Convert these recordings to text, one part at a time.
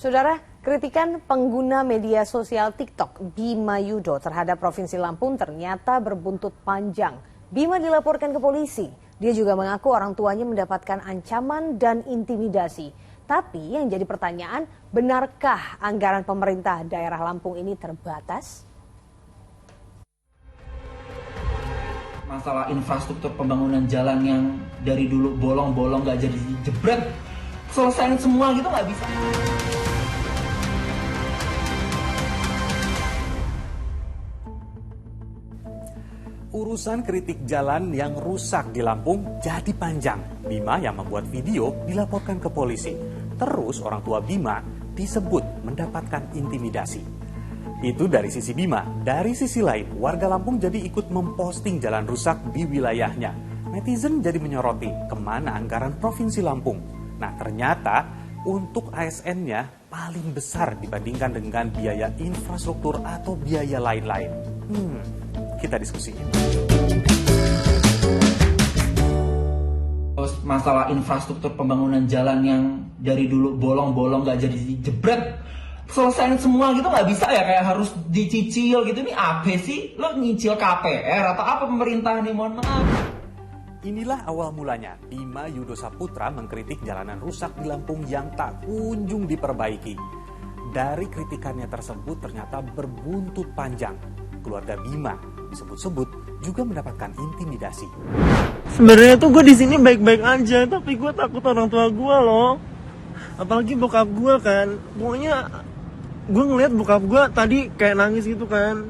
Saudara, kritikan pengguna media sosial TikTok Bima Yudho terhadap Provinsi Lampung ternyata berbuntut panjang. Bima dilaporkan ke polisi. Dia juga mengaku orang tuanya mendapatkan ancaman dan intimidasi. Tapi yang jadi pertanyaan, benarkah anggaran pemerintah daerah Lampung ini terbatas? Masalah infrastruktur pembangunan jalan yang dari dulu bolong-bolong gak jadi jebret, selesaiin semua gitu gak bisa. Urusan kritik jalan yang rusak di Lampung jadi panjang. Bima yang membuat video dilaporkan ke polisi. Terus orang tua Bima disebut mendapatkan intimidasi. Itu dari sisi Bima. Dari sisi lain, warga Lampung jadi ikut memposting jalan rusak di wilayahnya. Netizen jadi menyoroti kemana anggaran Provinsi Lampung. Nah ternyata untuk ASN-nya paling besar dibandingkan dengan biaya infrastruktur atau biaya lain-lain. Kita diskusiin. Masalah infrastruktur pembangunan jalan yang dari dulu bolong-bolong gak jadi jebret, selesaiin semua gitu gak bisa ya, kayak harus dicicil gitu. Ini apa sih? Lo nyicil KPR atau apa pemerintah nih, mohon maaf. Inilah awal mulanya Bima Yudho Saputra mengkritik jalanan rusak di Lampung yang tak kunjung diperbaiki. Dari kritikannya tersebut ternyata berbuntut panjang. Keluarga Bima disebut-sebut juga mendapatkan intimidasi. Sebenarnya tuh gue di sini baik-baik aja, tapi gue takut orang tua gue loh. Apalagi bokap gue kan. Pokoknya gue ngeliat bokap gue tadi kayak nangis gitu kan.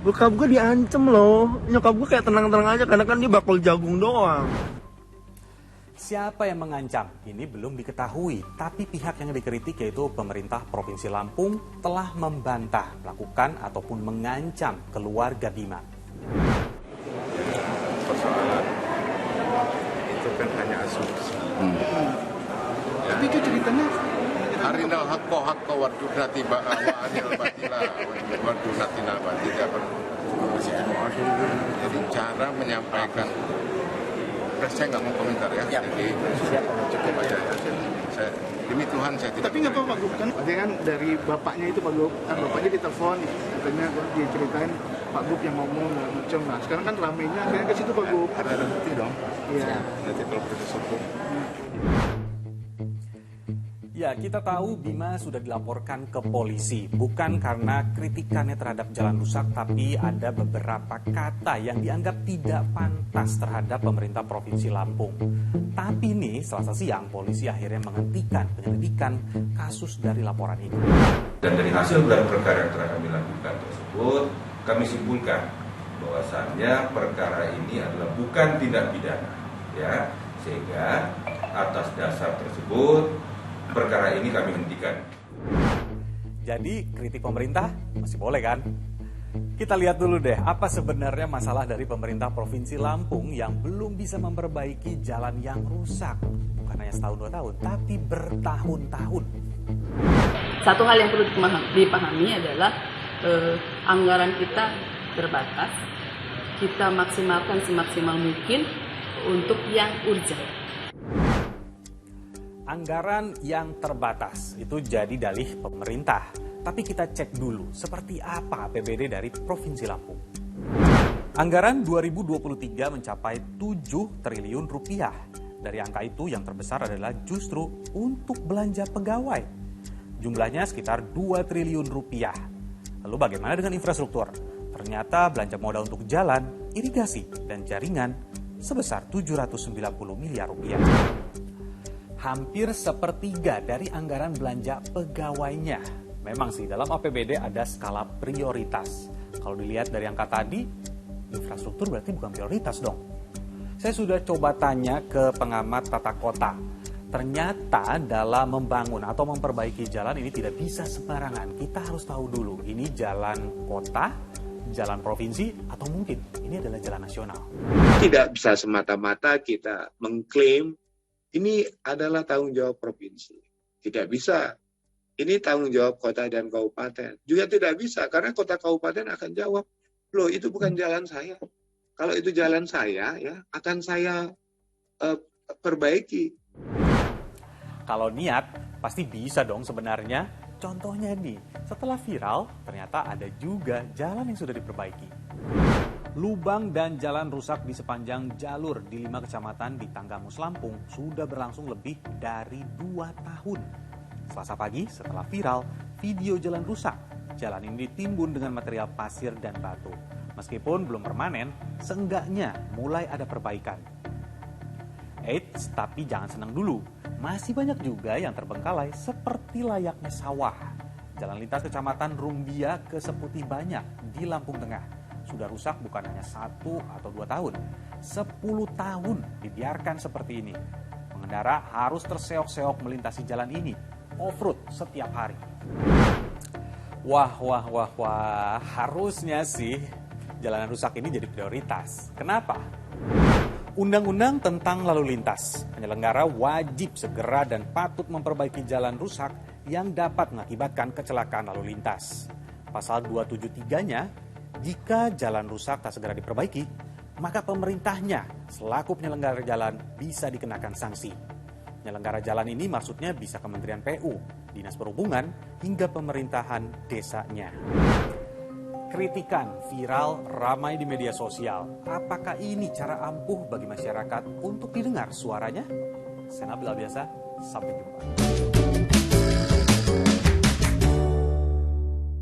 Bokap gue diancem loh. Nyokap gue kayak tenang-tenang aja karena kan dia bakul jagung doang. Siapa yang mengancam? Ini belum diketahui, tapi pihak yang dikritik yaitu pemerintah Provinsi Lampung telah membantah melakukan ataupun mengancam keluarga Bima. Persoalan itu kan hanya asumsi. Tapi itu ceritanya Arinal hakko warduda tiba anil batila warduda tinal batila. Jadi cara menyampaikan, saya nggak mau komentar ya. Jadi cukup aja. Demi Tuhan saya tidak. tapi nggak apa-apa Pak Gub, kan dengan dari bapaknya itu Pak Gub, kan bapaknya ditelepon, katanya dia ceritain Pak Gub yang ngomong nggak macam. Nah sekarang kan ramenya akhirnya ke situ Pak Gub. Ada bukti dong. Iya. Nanti kalau proses hukum. Ya, kita tahu Bima sudah dilaporkan ke polisi, bukan karena kritikannya terhadap jalan rusak, tapi ada beberapa kata yang dianggap tidak pantas terhadap pemerintah Provinsi Lampung. Tapi nih, Selasa siang, polisi akhirnya menghentikan penyelidikan kasus dari laporan ini. Dan dari hasil gelar perkara yang telah kami lakukan tersebut, kami simpulkan bahwasannya perkara ini adalah bukan tindak pidana, ya, sehingga atas dasar tersebut perkara ini kami hentikan. Jadi kritik pemerintah masih boleh kan? Kita lihat dulu deh apa sebenarnya masalah dari pemerintah Provinsi Lampung yang belum bisa memperbaiki jalan yang rusak. Bukan hanya setahun 2 tahun, tapi bertahun-tahun. Satu hal yang perlu dipahami adalah anggaran kita terbatas. Kita maksimalkan semaksimal mungkin untuk yang urgent. Anggaran yang terbatas itu jadi dalih pemerintah. Tapi kita cek dulu seperti apa APBD dari Provinsi Lampung. Anggaran 2023 mencapai 7 triliun rupiah. Dari angka itu yang terbesar adalah justru untuk belanja pegawai. Jumlahnya sekitar 2 triliun rupiah. Lalu bagaimana dengan infrastruktur? Ternyata belanja modal untuk jalan, irigasi, dan jaringan sebesar 790 miliar rupiah. Hampir sepertiga dari anggaran belanja pegawainya. Memang sih dalam APBD ada skala prioritas. Kalau dilihat dari angka tadi, infrastruktur berarti bukan prioritas dong. Saya sudah coba tanya ke pengamat tata kota. Ternyata dalam membangun atau memperbaiki jalan ini tidak bisa sembarangan. Kita harus tahu dulu ini jalan kota, jalan provinsi, atau mungkin ini adalah jalan nasional. Tidak bisa semata-mata kita mengklaim ini adalah tanggung jawab provinsi. Tidak bisa. Ini tanggung jawab kota dan kabupaten. Juga tidak bisa, karena kota kabupaten akan jawab, loh itu bukan jalan saya. Kalau itu jalan saya, ya akan saya perbaiki. Kalau niat, pasti bisa dong sebenarnya. Contohnya nih, setelah viral, ternyata ada juga jalan yang sudah diperbaiki. Lubang dan jalan rusak di sepanjang jalur di 5 kecamatan di Tanggamus, Lampung sudah berlangsung lebih dari 2 tahun. Selasa pagi, setelah viral, video jalan rusak. Jalan ini ditimbun dengan material pasir dan batu. Meskipun belum permanen, seenggaknya mulai ada perbaikan. Eits, tapi jangan senang dulu. Masih banyak juga yang terbengkalai seperti layaknya sawah. Jalan lintas kecamatan Rumbia ke Seputih Banyak di Lampung Tengah sudah rusak bukan hanya 1 atau 2 tahun. 10 tahun dibiarkan seperti ini. Pengendara harus terseok-seok melintasi jalan ini, off-road setiap hari. Wah, harusnya sih jalanan rusak ini jadi prioritas. Kenapa? Undang-undang tentang lalu lintas, penyelenggara wajib segera dan patut memperbaiki jalan rusak yang dapat mengakibatkan kecelakaan lalu lintas. Pasal 273-nya, jika jalan rusak tak segera diperbaiki, maka pemerintahnya selaku penyelenggara jalan bisa dikenakan sanksi. Penyelenggara jalan ini maksudnya bisa Kementerian PU, Dinas Perhubungan, hingga pemerintahan desanya. Kritikan viral ramai di media sosial. Apakah ini cara ampuh bagi masyarakat untuk didengar suaranya? Saya Nabil Biasa, sampai jumpa.